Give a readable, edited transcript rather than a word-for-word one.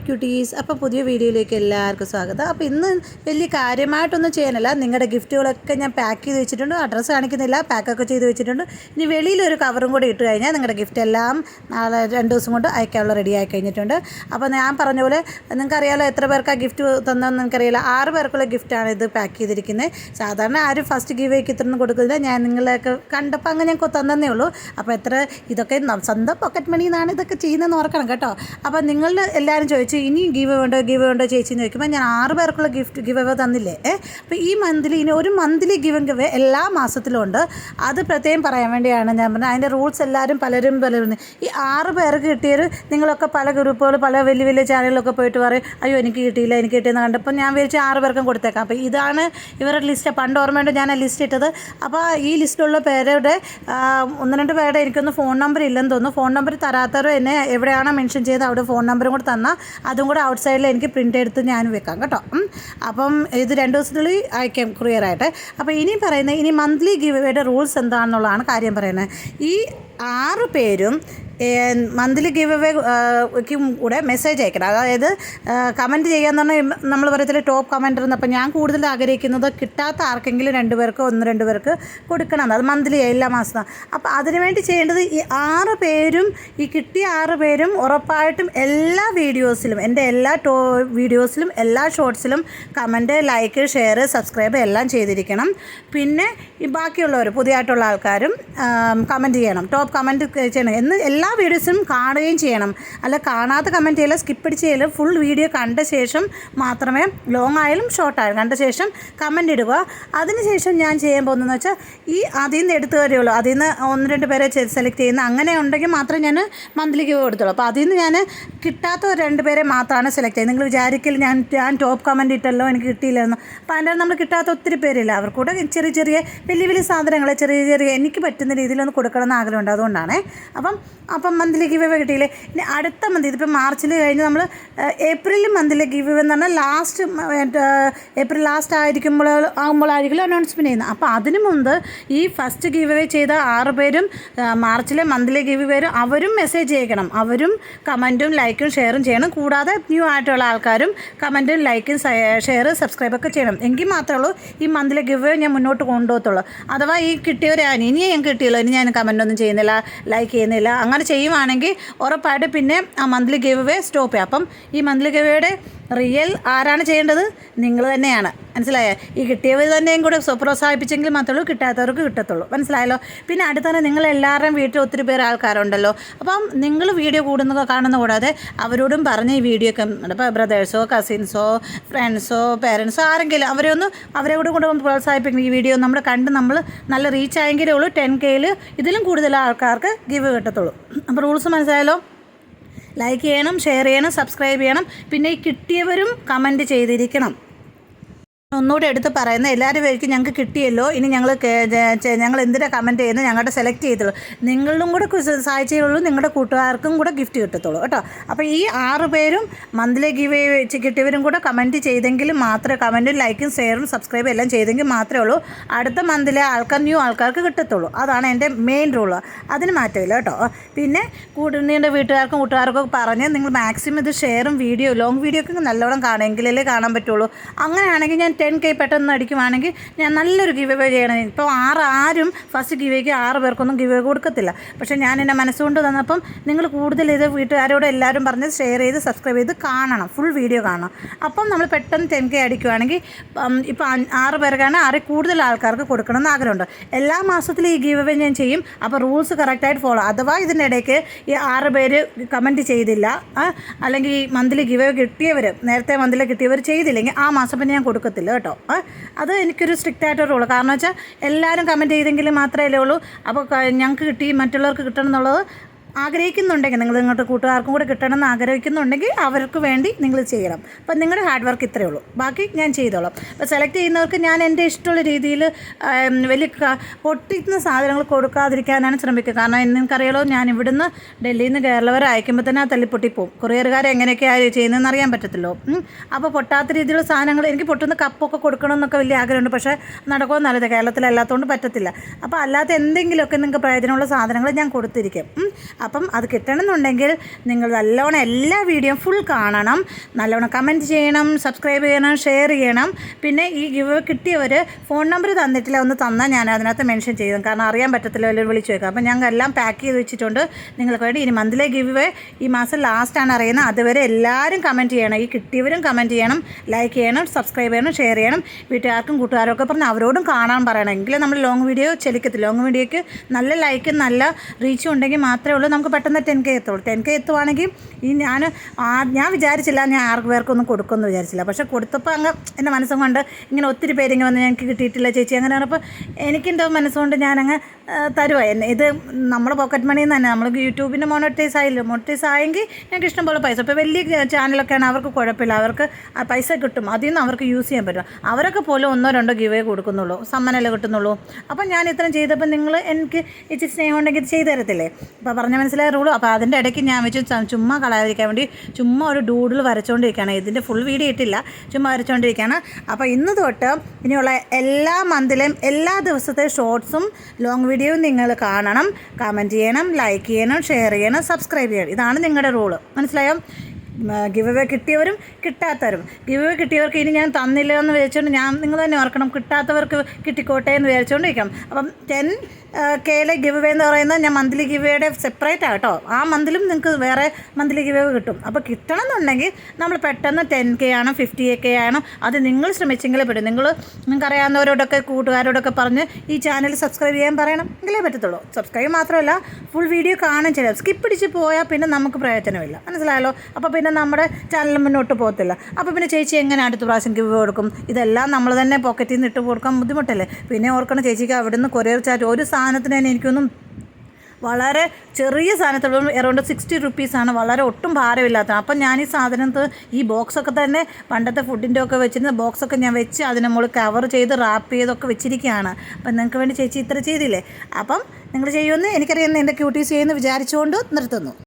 Quotes. അപ്പോൾ പുതിയ വീഡിയോയിലേക്ക് എല്ലാവർക്കും സ്വാഗതം. അപ്പോൾ ഇന്ന് വലിയ കാര്യമായിട്ടൊന്നും ചെയ്യാനല്ല, നിങ്ങളുടെ ഗിഫ്റ്റുകളൊക്കെ ഞാൻ പാക്ക് ചെയ്ത് വെച്ചിട്ടുണ്ട്. അഡ്രസ്സ് കാണിക്കുന്നില്ല, പാക്കൊക്കെ ചെയ്ത് വെച്ചിട്ടുണ്ട്. ഇനി വെളിയിലൊരു കവറും കൂടി ഇട്ട് കഴിഞ്ഞാൽ നിങ്ങളുടെ ഗിഫ്റ്റ് എല്ലാം നാളെ 2 ദിവസം കൊണ്ട് അയക്കാനുള്ള റെഡി ആയി കഴിഞ്ഞിട്ടുണ്ട്. അപ്പോൾ ഞാൻ പറഞ്ഞ പോലെ നിങ്ങൾക്കറിയാലോ എത്ര പേർക്ക് ആ ഗിഫ്റ്റ് തന്നതെന്ന് നിങ്ങൾക്കറിയില്ല. 6 പേർക്കുള്ള ഗിഫ്റ്റാണ് ഇത് പാക്ക് ചെയ്തിരിക്കുന്നത്. സാധാരണ ആരും ഫസ്റ്റ് ഗിവ് വേക്ക് ഇത്രയൊന്നും കൊടുക്കുന്നില്ല. ഞാൻ നിങ്ങളെയൊക്കെ കണ്ടപ്പോൾ അങ്ങനെ ഞാൻ തന്നേ ഉള്ളൂ. അപ്പോൾ ഇതൊക്കെ സ്വന്തം പോക്കറ്റ് മണിയിൽ നിന്നാണ് ഇതൊക്കെ ചെയ്യുന്നതെന്ന് ഓർക്കണം കേട്ടോ. അപ്പോൾ നിങ്ങൾ എല്ലാവരും ചോദിച്ചു ഇനി ഗിവ് ഉണ്ടോ ചേച്ചി എന്ന് ചോദിക്കുമ്പോൾ ഞാൻ 6 പേർക്കുള്ള ഗിവ് അവേ തന്നില്ലേ. അപ്പോൾ ഈ മന്ത്ലി ഇനി ഒരു മന്ത്ലി ഗിവ് അവേ എല്ലാ മാസത്തിലും ഉണ്ട്. അത് പ്രത്യേകം പറയാൻ വേണ്ടിയാണ് ഞാൻ പറഞ്ഞത്. അതിൻ്റെ റൂൾസ് എല്ലാവരും പലരും ഈ 6 പേർക്ക് കിട്ടിയൊരു നിങ്ങളൊക്കെ പല ഗ്രൂപ്പുകൾ പല വലിയ വലിയ ചാനലിലൊക്കെ പോയിട്ട് പറയും അയ്യോ എനിക്ക് കിട്ടിയെന്ന് കണ്ടപ്പോൾ ഞാൻ വിചാരിച്ച് 6 പേർക്കും കൊടുത്തേക്കാം. അപ്പോൾ ഇതാണ് ഇവരുടെ ലിസ്റ്റ്. പണ്ട് ഓർമ്മയുണ്ട് ഞാൻ ആ ലിസ്റ്റ് ഇട്ടത്. അപ്പോൾ ഈ ലിസ്റ്റിലുള്ള പേരുടെ 1-2 പേരുടെ എനിക്കൊന്ന് ഫോൺ നമ്പർ ഇല്ലെന്ന് തോന്നുന്നു. ഫോൺ നമ്പർ തരാത്തവരോ എന്നെ എവിടെയാണോ മെൻഷൻ ചെയ്ത് അവിടെ ഫോൺ നമ്പറും കൂടെ തന്നാൽ അതും കൂടെ ഔട്ട് സൈഡിൽ എനിക്ക് പ്രിൻ്റ് എടുത്ത് ഞാൻ വെക്കാം കേട്ടോ. അപ്പം ഇത് 2 ദിവസത്തിനുള്ളിൽ അയക്കാം കൊറിയറായിട്ട്. അപ്പോൾ ഇനി മന്ത്ലി ഗിവ് അവേയുടെ റൂൾസ് എന്താണെന്നുള്ളതാണ് കാര്യം പറയുന്നത്. ഈ 6 പേരും മന്ത്ലി ഗിവ് അവേക്കും കൂടെ മെസ്സേജ് അയക്കണം. അതായത് കമൻറ്റ് ചെയ്യാന്ന് പറഞ്ഞാൽ നമ്മൾ പറയത്തില്ല ടോപ്പ് കമൻറ്റർ എന്ന്. അപ്പോൾ ഞാൻ കൂടുതൽ ആഗ്രഹിക്കുന്നത് കിട്ടാത്ത ആർക്കെങ്കിലും 2 പേർക്ക് 1-2 പേർക്ക് കൊടുക്കണം. അത് മന്ത്ലി എല്ലാ മാസവും. അപ്പോൾ അതിനുവേണ്ടി ചെയ്യേണ്ടത് ഈ 6 പേരും ഈ കിട്ടിയ 6 പേരും ഉറപ്പായിട്ടും എല്ലാ വീഡിയോസിലും എൻ്റെ എല്ലാ വീഡിയോസിലും എല്ലാ ഷോർട്സിലും കമൻറ്റ്, ലൈക്ക്, ഷെയർ, സബ്സ്ക്രൈബ് എല്ലാം ചെയ്തിരിക്കണം. പിന്നെ ഈ ബാക്കിയുള്ളവർ പുതിയതായിട്ടുള്ള ആൾക്കാരും കമൻറ്റ് ചെയ്യണം, ടോപ്പ് കമൻറ്റ് ചെയ്യണം. എല്ലാ വീഡിയോസും കാണുകയും ചെയ്യണം. അല്ല കാണാത്ത കമൻറ്റ് ചെയ്യല, സ്കിപ്പ് അടിച്ച് ചെയ്യല. ഫുൾ വീഡിയോ കണ്ട ശേഷം മാത്രമേ ലോങ് ആയാലും ഷോർട്ട് ആയാലും കണ്ട ശേഷം കമൻറ്റ് ഇടുക. അതിനുശേഷം ഞാൻ ചെയ്യാൻ പോകുന്നതെന്ന് വെച്ചാൽ അതിൽ നിന്ന് എടുത്തു വരികയുള്ളൂ. അതിൽ നിന്ന് 1-2 പേരെ സെലക്ട് ചെയ്യുന്ന അങ്ങനെ ഉണ്ടെങ്കിൽ മാത്രമേ ഞാൻ മന്ത്ലി ഗിവ് കൊടുത്തുള്ളൂ. അപ്പോൾ അതിൽ നിന്ന് ഞാൻ കിട്ടാത്ത 2 പേരെ മാത്രമാണ് സെലക്ട് ചെയ്യുന്നത്. നിങ്ങൾ വിചാരിക്കില്ല ഞാൻ ടോപ്പ് കമൻറ്റ് ഇട്ടല്ലോ എനിക്ക് കിട്ടിയില്ലെന്ന്. അപ്പോൾ അതിൻ്റെ നമ്മൾ കിട്ടാത്ത ഒത്തിരി പേരില്ല. അവർക്കൂടെ ചെറിയ വലിയ സാധനങ്ങൾ ചെറിയ എനിക്ക് പറ്റുന്ന രീതിയിലൊന്ന് കൊടുക്കണമെന്ന് ആഗ്രഹമുണ്ട്. അതുകൊണ്ടാണ്. അപ്പം മന്ത്ലി ഗിവ് അവേ കിട്ടിയില്ലേ. ഇനി അടുത്ത മന്ത് ഇതിപ്പോൾ മാർച്ചിൽ കഴിഞ്ഞ് നമ്മൾ ഏപ്രിൽ മന്തിലെ ഗിവ് അവേ എന്ന് പറഞ്ഞാൽ ഏപ്രിൽ ലാസ്റ്റ് ആകുമ്പോഴായിരിക്കും അനൗൺസ്മെൻറ്റ് ചെയ്യുന്നത്. അപ്പോൾ അതിന് മുമ്പ് ഈ ഫസ്റ്റ് ഗിവ് അവേ ചെയ്ത 6 പേരും മാർച്ചിലെ മന്ത്ലി ഗിവ് അവേ അവരും മെസ്സേജ് ചെയ്യണം. അവരും കമൻറ്റും ലൈക്കും ഷെയറും ചെയ്യണം. കൂടാതെ ന്യൂ ആയിട്ടുള്ള ആൾക്കാരും കമൻറ്റും ലൈക്കും ഷെയർ സബ്സ്ക്രൈബൊക്കെ ചെയ്യണം. എങ്കിൽ മാത്രമേ ഉള്ളൂ ഈ മന്ത്ലി ഗിവ് അവേ ഞാൻ മുന്നോട്ട് കൊണ്ടുപോകത്തുള്ളൂ. അഥവാ ഈ കിട്ടിയവരാണ് ഇനി ഞാൻ കിട്ടിയല്ലോ ഇനി ഞാൻ കമൻറ്റൊന്നും ചെയ്യുന്നില്ല, ലൈക്ക് ചെയ്യുന്നില്ല, അങ്ങനെ ചെയ്യുവാണെങ്കിൽ ഉറപ്പായിട്ട് പിന്നെ ആ മന്ത്ലി ഗിവ് അവേ സ്റ്റോപ്പ് ചെയ്യാം. അപ്പം ഈ മന്ത്ലി ഗിവ് അവേയുടെ റിയൽ ആരാണ് ചെയ്യേണ്ടത്? നിങ്ങൾ തന്നെയാണ്. മനസ്സിലായോ? ഈ കിട്ടിയവർ തന്നെയും കൂടെ പ്രോത്സാഹിപ്പിച്ചെങ്കിൽ മാത്രമേ കിട്ടാത്തവർക്ക് കിട്ടത്തുള്ളൂ. മനസ്സിലായല്ലോ? പിന്നെ അടുത്തന്നെ നിങ്ങളെല്ലാവരുടെയും വീട്ടിൽ ഒത്തിരി പേര് ആൾക്കാരുണ്ടല്ലോ. അപ്പം നിങ്ങൾ വീഡിയോ കാണുന്ന കൂടാതെ അവരോടും പറഞ്ഞ് ഈ വീഡിയോ ഒക്കെ ഇപ്പോൾ ബ്രദേഴ്സോ കസിൻസോ ഫ്രണ്ട്സോ പേരൻസോ ആരെങ്കിലും അവരെ കൂടെ പ്രോത്സാഹിപ്പിക്കണം. ഈ വീഡിയോ നമ്മൾ കണ്ട് നമ്മൾ നല്ല റീച്ച് ആയെങ്കിലേ ഉള്ളൂ 10K ഇതിലും കൂടുതൽ ആൾക്കാർക്ക് ഗിവ് കിട്ടത്തുള്ളൂ. അപ്പോൾ റൂൾസ് മനസ്സിലായല്ലോ? ലൈക്ക് ചെയ്യണം, ഷെയർ ചെയ്യണം, സബ്സ്ക്രൈബ് ചെയ്യണം. പിന്നെ ഈ കിട്ടിയവരും കമൻറ്റ് ചെയ്തിരിക്കണം. ഒന്നുകൂടെ എടുത്ത് പറയുന്നത് എല്ലാവരും പേർക്ക് ഞങ്ങൾക്ക് കിട്ടിയല്ലോ ഇനി ഞങ്ങൾ എന്തിനാണ് കമൻറ്റ് ചെയ്യുന്നത് ഞങ്ങളുടെ സെലക്ട് ചെയ്തുള്ളൂ. നിങ്ങളും കൂടെ സഹായിച്ചുള്ളൂ, നിങ്ങളുടെ കൂട്ടുകാർക്കും കൂടെ ഗിഫ്റ്റ് കിട്ടത്തുള്ളൂ കേട്ടോ. അപ്പോൾ ഈ 6 പേരും മന്ത്ലി ഗിവ് കിട്ടിയവരും കൂടെ കമൻറ്റ് ചെയ്തെങ്കിൽ മാത്രമേ കമൻറ്റും ലൈക്കും ഷെയറും സബ്സ്ക്രൈബും എല്ലാം ചെയ്തെങ്കിൽ മാത്രമേ ഉള്ളൂ അടുത്ത മന്തിലെ ന്യൂ ആൾക്കാർക്ക് കിട്ടത്തുള്ളൂ. അതാണ് എൻ്റെ മെയിൻ റൂള്. അതിന് മാറ്റമില്ല കേട്ടോ. പിന്നെ നിങ്ങളുടെ കൂട്ടുകാർക്കും പറഞ്ഞ് നിങ്ങൾ മാക്സിമം ഇത് ഷെയറും ലോങ് വീഡിയോ ഒക്കെ നല്ലോണം കാണുമെങ്കിലല്ലേ കാണാൻ പറ്റുള്ളൂ. അങ്ങനെയാണെങ്കിൽ ഞാൻ 10K പെട്ടെന്ന് അടിക്കുവാണെങ്കിൽ ഞാൻ നല്ലൊരു ഗിവ് അവേ ചെയ്യണം. ഇപ്പോൾ ആരും ഫസ്റ്റ് ഗിവ് അവേക്ക് 6 പേർക്കൊന്നും ഗിവ് അവേ കൊടുക്കത്തില്ല. പക്ഷേ ഞാൻ എൻ്റെ മനസ്സുകൊണ്ട് തന്നപ്പം നിങ്ങൾ കൂടുതൽ ഇത് വീട്ടുകാരോട് എല്ലാവരും പറഞ്ഞ് ഷെയർ ചെയ്ത് സബ്സ്ക്രൈബ് ചെയ്ത് കാണണം, ഫുൾ വീഡിയോ കാണണം. അപ്പം നമ്മൾ പെട്ടെന്ന് 10K അടിക്കുവാണെങ്കിൽ ഇപ്പോൾ 6 പേർക്കാണ് 6 കൂടുതൽ ആൾക്കാർക്ക് കൊടുക്കണമെന്ന് ആഗ്രഹമുണ്ട്. എല്ലാ മാസത്തിലും ഈ ഗിവ് അവേ ഞാൻ ചെയ്യും. അപ്പോൾ റൂൾസ് കറക്റ്റായിട്ട് ഫോളോ. അഥവാ ഇതിൻ്റെ ഇടയ്ക്ക് ഈ 6 പേര് കമൻറ്റ് ചെയ്തില്ല, അല്ലെങ്കിൽ ഈ മന്ത്ലി ഗിവ് അവേ കിട്ടിയവർ നേരത്തെ മന്ത്ലി കിട്ടിയവർ ചെയ്തില്ലെങ്കിൽ ആ മാസം പിന്നെ ഞാൻ കൊടുക്കത്തില്ല കേട്ടോ. അത് എനിക്കൊരു സ്ട്രിക്റ്റ് ആയിട്ടൊരു റൂള്. കാരണം വെച്ചാൽ എല്ലാവരും കമൻറ്റ് ചെയ്തെങ്കിൽ മാത്രമേ ഉള്ളൂ. അപ്പോൾ ഞങ്ങൾക്ക് കിട്ടി മറ്റുള്ളവർക്ക് കിട്ടണം എന്നുള്ളത് ആഗ്രഹിക്കുന്നുണ്ടെങ്കിൽ നിങ്ങളുടെ കൂട്ടുകാർക്കും കൂടെ കിട്ടണമെന്ന് ആഗ്രഹിക്കുന്നുണ്ടെങ്കിൽ അവർക്ക് വേണ്ടി നിങ്ങൾ ചെയ്യണം. അപ്പം നിങ്ങളുടെ ഹാർഡ് വർക്ക് ഇത്രയേ ഉള്ളൂ, ബാക്കി ഞാൻ ചെയ്തോളാം. അപ്പോൾ സെലക്ട് ചെയ്യുന്നവർക്ക് ഞാൻ എൻ്റെ ഇഷ്ടമുള്ള രീതിയിൽ വലിയ പൊട്ടിക്കുന്ന സാധനങ്ങൾ കൊടുക്കാതിരിക്കാനാണ് ശ്രമിക്കുക. കാരണം നിങ്ങൾക്കറിയാലോ ഞാൻ ഇവിടുന്ന് ഡൽഹിയിൽ നിന്ന് കേരള വരെ അയക്കുമ്പോൾ തന്നെ ആ തല്ലിപ്പൊട്ടിപ്പോവും. കൊറിയറുകാർ എങ്ങനെയൊക്കെയാണ് ചെയ്യുന്നതെന്ന് അറിയാൻ പറ്റത്തില്ലോ. അപ്പോൾ പൊട്ടാത്ത രീതിയിലുള്ള സാധനങ്ങൾ എനിക്ക് പൊട്ടുന്ന കപ്പൊക്കെ കൊടുക്കണമെന്നൊക്കെ വലിയ ആഗ്രഹമുണ്ട്. പക്ഷേ നടക്കുമോ നല്ലത് കേരളത്തിലല്ലാത്തതുകൊണ്ട് പറ്റത്തില്ല. അപ്പോൾ അല്ലാത്ത എന്തെങ്കിലുമൊക്കെ നിങ്ങൾക്ക് പ്രയോജനമുള്ള സാധനങ്ങൾ ഞാൻ കൊടുത്തിരിക്കും. അപ്പം അത് കിട്ടണമെന്നുണ്ടെങ്കിൽ നിങ്ങൾ നല്ലോണം എല്ലാ വീഡിയോയും ഫുൾ കാണണം, നല്ലോണം കമൻറ്റ് ചെയ്യണം, സബ്സ്ക്രൈബ് ചെയ്യണം, ഷെയർ ചെയ്യണം. പിന്നെ ഈ ഗിവ് കിട്ടിയവർ ഫോൺ നമ്പർ തന്നിട്ടില്ല, ഒന്ന് തന്നാൽ ഞാൻ അതിനകത്ത് മെൻഷൻ ചെയ്യും. കാരണം അറിയാൻ പറ്റത്തില്ല, എല്ലാവരും വിളിച്ചു വെക്കാം. അപ്പം ഞങ്ങൾ എല്ലാം പാക്ക് ചെയ്ത് വെച്ചിട്ടുണ്ട് നിങ്ങൾക്ക് വേണ്ടി. ഇനി മന്ത്ലി ഗിവ് ഈ മാസം ലാസ്റ്റാണ് അറിയുന്നത്. അതുവരെ എല്ലാവരും കമൻറ്റ് ചെയ്യണം, ഈ കിട്ടിയവരും കമൻറ്റ് ചെയ്യണം, ലൈക്ക് ചെയ്യണം, സബ്സ്ക്രൈബ് ചെയ്യണം, ഷെയർ ചെയ്യണം. വീട്ടുകാർക്കും കൂട്ടുകാരും ഒക്കെ പറഞ്ഞ് അവരോടും കാണാൻ പറയണം. എങ്കിലും നമ്മൾ ലോങ് വീഡിയോ ചെലിക്കത്തില്ല. ലോങ് വീഡിയോയ്ക്ക് നല്ല ലൈക്കും നല്ല റീച്ചും ഉണ്ടെങ്കിൽ മാത്രമേ ഉള്ളൂ നമുക്ക് പെട്ടെന്ന് 10K എത്തുള്ളൂ. 10K എത്തുവാണെങ്കിൽ ഈ ഞാൻ വിചാരിച്ചില്ല ഞാൻ ആർക്ക് പേർക്കൊന്നും കൊടുക്കുമെന്ന് വിചാരിച്ചില്ല. പക്ഷേ കൊടുത്തപ്പോൾ അങ്ങ് എൻ്റെ മനസ്സും കൊണ്ട് ഇങ്ങനെ ഒത്തിരി പേരിങ്ങനെ വന്ന് ഞങ്ങൾക്ക് കിട്ടിയിട്ടില്ല ചേച്ചി അങ്ങനെ പറഞ്ഞപ്പോൾ എനിക്കെന്തോ മനസ്സുകൊണ്ട് ഞാനങ്ങ് തരുവായിരുന്നു. ഇത് നമ്മുടെ പോക്കറ്റ് മണിയിൽ നിന്ന് തന്നെ നമ്മൾ യൂട്യൂബിൻ്റെ മോണിറ്റൈസ് ആയെങ്കിൽ ഞങ്ങൾക്ക് ഇഷ്ടം പോലെ പൈസ. ഇപ്പോൾ വലിയ ചാനലൊക്കെയാണ് അവർക്ക് കുഴപ്പമില്ല, അവർക്ക് ആ പൈസ കിട്ടും, അതിൽ നിന്ന് അവർക്ക് യൂസ് ചെയ്യാൻ പറ്റും. അവരൊക്കെ പോലും 1-2 ഗിവേ കൊടുക്കുന്നുള്ളൂ, സമ്മാനമല്ലേ കിട്ടുന്നുള്ളൂ. അപ്പം ഞാൻ ഇത്രയും ചെയ്തപ്പോൾ നിങ്ങൾ എനിക്ക് ഇച്ചിരി സ്നേഹം ഉണ്ടെങ്കിൽ ഇത് ചെയ്തു തരത്തില്ലേ? അപ്പോൾ പറഞ്ഞ മനസ്സിലായ റൂളും. അപ്പോൾ അതിൻ്റെ ഇടയ്ക്ക് ഞാൻ വെച്ച് ചുമ്മാ കളയാതിരിക്കാൻ വേണ്ടി ചുമ്മാ ഒരു ഡൂഡിൽ വരച്ചുകൊണ്ടിരിക്കുകയാണ്. ഇതിൻ്റെ ഫുൾ വീഡിയോ ഇട്ടില്ല, ചുമ്മാ വരച്ചുകൊണ്ടിരിക്കുകയാണ്. അപ്പോൾ ഇന്ന് തൊട്ട് ഇനിയുള്ള എല്ലാ മന്തിലും എല്ലാ ദിവസത്തെ ഷോർട്സും ലോങ് വീഡിയോയും നിങ്ങൾ കാണണം, കമൻറ്റ് ചെയ്യണം, ലൈക്ക് ചെയ്യണം, ഷെയർ ചെയ്യണം, സബ്സ്ക്രൈബ് ചെയ്യണം. ഇതാണ് നിങ്ങളുടെ റൂള്, മനസ്സിലായോ? ഗിവ് അവേ കിട്ടിയവരും കിട്ടാത്തവരും. ഗിവ് അവേ കിട്ടിയവർക്ക് ഇനി ഞാൻ തന്നില്ല എന്ന് വിചാരിച്ചുകൊണ്ട് നിങ്ങൾ തന്നെ ഓർക്കണം, കിട്ടാത്തവർക്ക് കിട്ടിക്കോട്ടെ എന്ന് വിചാരിച്ചുകൊണ്ടിരിക്കണം. അപ്പം 10Kയിലെ ഗിവ് അവേ എന്ന് പറയുന്നത് ഞാൻ മന്ത്ലി ഗിവ് അവയുടെ സെപ്പറേറ്റ് ആട്ടോ. ആ മന്തിലും നിങ്ങൾക്ക് വേറെ മന്ത്ലി ഗിവ് അവേ കിട്ടും. അപ്പോൾ എന്നുണ്ടെങ്കിൽ നമ്മൾ പെട്ടെന്ന് 10K ആണോ 50K ആണോ അത് നിങ്ങൾ ശ്രമിച്ചെങ്കിലേ പറ്റും. നിങ്ങൾക്ക് അറിയാവുന്നവരോടൊക്കെ കൂട്ടുകാരോടൊക്കെ പറഞ്ഞ് ഈ ചാനൽ സബ്സ്ക്രൈബ് ചെയ്യാൻ പറയണം, എങ്കിലേ പറ്റത്തുള്ളൂ. സബ്സ്ക്രൈബ് മാത്രമല്ല ഫുൾ വീഡിയോ കാണാൻ ചെയ്യാം. സ്കിപ്പ് അടിച്ച് പോയാൽ പിന്നെ നമുക്ക് പ്രയോജനമില്ല, മനസ്സിലായല്ലോ? അപ്പോൾ പിന്നെ നമ്മുടെ ചാനൽ മുന്നോട്ട് പോകത്തില്ല. അപ്പോൾ പിന്നെ ചേച്ചി എങ്ങനെ അടുത്ത പ്രാവശ്യം ഗിവ് കൊടുക്കും? ഇതെല്ലാം നമ്മൾ തന്നെ പോക്കറ്റിൽ നിന്ന് ഇട്ട് കൊടുക്കാൻ ബുദ്ധിമുട്ടല്ലേ? പിന്നെ ഓർക്കണം ചേച്ചിക്ക് അവിടുന്ന് കൊറിയർ ചാർജ് ഒരു സാധനത്തിന് തന്നെ എനിക്കൊന്നും വളരെ ചെറിയ സാധനത്തിൽ അറൗണ്ട് 60 റുപ്പീസാണ്, വളരെ ഒട്ടും ഭാരമില്ലാത്ത. അപ്പം ഞാൻ ഈ സാധനത്ത് ഈ ബോക്സൊക്കെ തന്നെ പണ്ടത്തെ ഫുഡിൻ്റെ ഒക്കെ വെച്ചിരുന്ന ബോക്സൊക്കെ ഞാൻ വെച്ച് അതിനെ മുകളിൽ കവർ ചെയ്ത് റാപ്പ് ചെയ്തൊക്കെ വെച്ചിരിക്കുകയാണ്. അപ്പം നിങ്ങൾക്ക് വേണ്ടി ചേച്ചി ഇത്ര ചെയ്തില്ലേ? അപ്പം നിങ്ങൾ ചെയ്യുമെന്ന് എനിക്കറിയാമെന്ന് എൻ്റെ ക്യൂട്ടീസ് ചെയ്യുമെന്ന് വിചാരിച്ചുകൊണ്ട് നിർത്തുന്നു.